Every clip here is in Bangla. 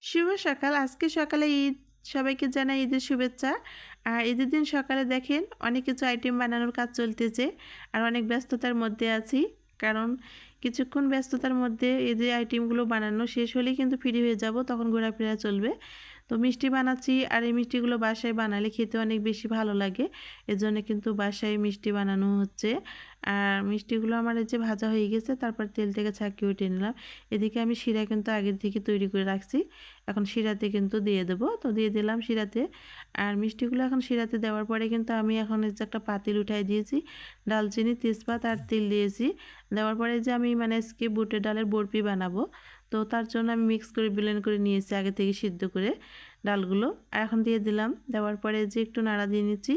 শুভ সকাল। আজকে সকালে ঈদ। সবাইকে জানাই ঈদের শুভেচ্ছা। আর ঈদের দিন সকালে দেখেন অনেক কিছু আইটেম বানানোর কাজ চলতেছে। আর অনেক ব্যস্ততার মধ্যে আছি। কারণ কিছুক্ষণ ব্যস্ততার মধ্যে এই যে আইটেমগুলো বানানো শেষ হলেই কিন্তু ফ্রি হয়ে যাব, তখন ঘোরাফেরা চলবে। তো মিষ্টি বানাচ্ছি, আর এই মিষ্টিগুলো বাসায় বানালে খেতে অনেক বেশি ভালো লাগে। এজন্য কিন্তু বাসায় মিষ্টি বানানো হচ্ছে। আর মিষ্টিগুলো আমার এই যে ভাজা হয়ে গেছে, তারপর তেল থেকে ছাঁকিয়ে উঠিয়ে নিলাম। এদিকে আমি শিরা কিন্তু আগের থেকে তৈরি করে রাখছি। এখন শিরাতে কিন্তু দিয়ে দেবো, তো দিয়ে দিলাম শিরাতে। আর মিষ্টিগুলো এখন শিরাতে দেওয়ার পরে কিন্তু আমি এখন এই যে একটা পাতিল উঠাই দিয়েছি, ডালচিনি, তেজপাত আর তেল দিয়েছি। দেওয়ার পরে যে আমি মানে আজকে বুটের ডালের বরফি বানাবো, তো তার জন্য আমি মিক্স করে ব্লেন্ড করে নিয়েছি আগে থেকে সিদ্ধ করে ডালগুলো। আর এখন দিয়ে দিলাম, দেওয়ার পরে যে একটু নাড়া দিয়ে নিচ্ছি।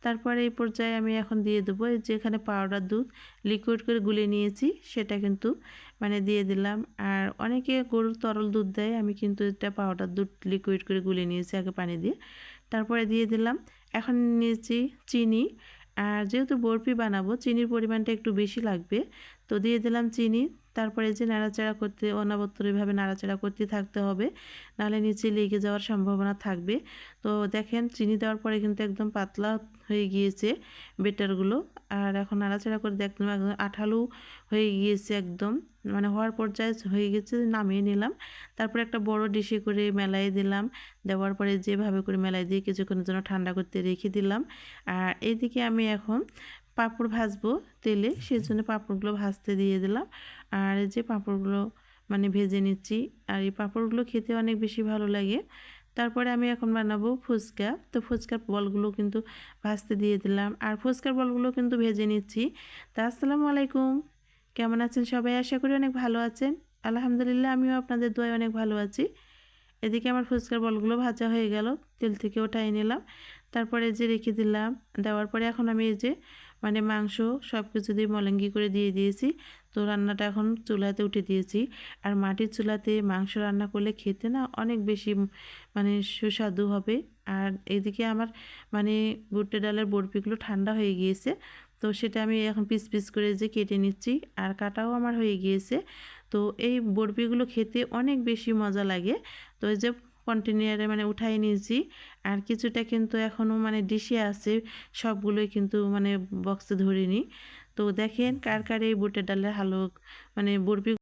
তারপরে এই পর্যায়ে আমি এখন দিয়ে দেবো এই যে এখানে পাউডার দুধ লিকুইড করে গুলিয়ে নিয়েছি, সেটা কিন্তু মানে দিয়ে দিলাম। আর অনেকে গরুর তরল দুধ দেয়, আমি কিন্তু এটা পাউডার দুধ লিকুইড করে গুলিয়ে নিয়েছি আগে পানি দিয়ে। তারপরে দিয়ে দিলাম, এখন নিয়েছি চিনি। আর যেহেতু বরফি বানাবো, চিনির পরিমাণটা একটু বেশি লাগবে, তো দিয়ে দিলাম চিনি। তারপরে যে নাড়াচাড়া করতে অনবরতভাবে নাড়াচাড়া করতে থাকতে হবে, নাহলে নিচে লেগে যাওয়ার সম্ভাবনা থাকবে। তো দেখেন চিনি দেওয়ার পরে কিন্তু একদম পাতলা হয়ে গিয়েছে বেটারগুলো। আর এখন নাড়াচাড়া করে দেখলাম একদম আঠালো হয়ে গিয়েছে, একদম মানে হওয়ার পর্যায়ে হয়ে গেছে, নামিয়ে নিলাম। তারপর একটা বড় ডিশে করে মেলাই দিলাম। দেওয়ার পরে যেভাবে করে মেলাই দিয়ে কিছুক্ষণের জন্য ঠান্ডা করতে রেখে দিলাম। আর এইদিকে আমি এখন পাঁপড় ভাজবো তেলে, সেজন্য পাঁপড়গুলো ভাজতে দিয়ে দিলাম। আর এই যে পাঁপড়গুলো মানে ভেজে নিচ্ছি। আর এই পাঁপড়গুলো খেতে অনেক বেশি ভালো লাগে। তারপরে আমি এখন বানাবো ফুচকা, তো ফুচকার বলগুলো কিন্তু ভাজতে দিয়ে দিলাম। আর ফুচকার বলগুলো কিন্তু ভেজে নিচ্ছি। তা আসসালামু আলাইকুম, কেমন আছেন সবাই? আশা করি অনেক ভালো আছেন। আলহামদুলিল্লাহ, আমিও আপনাদের দোয়ায় অনেক ভালো আছি। এদিকে আমার ফুচকার বলগুলো ভাজা হয়ে গেল, তেল থেকে ওঠাই নিলাম। তারপরে যে রেখে দিলাম। দেওয়ার পরে এখন আমি এই যে মানে মাংস সব কিছু দিয়ে মলঙ্গি করে দিয়ে দিয়েছি। তো রান্নাটা এখন চুলাতে উঠে দিয়েছি। আর মাটির চুলাতে মাংস রান্না করলে খেতে না অনেক বেশি মানে সুস্বাদু হবে। আর এদিকে আমার মানে বুটের ডালের বরফিগুলো ঠান্ডা হয়ে গিয়েছে, তো সেটা আমি এখন পিস পিস করে যে কেটে নিচ্ছি। আর কাটাও আমার হয়ে গিয়েছে। তো এই বরফিগুলো খেতে অনেক বেশি মজা লাগে। তো এই যে কন্টেনারে মানে উঠাই নিয়েছি। আর কিছুটা কিন্তু এখনও মানে ডিশে আছে, সবগুলোই কিন্তু মানে বক্সে ধরিনি। তো দেখেন কার কার এই বুটের ডালের হালুয়া মানে বরফি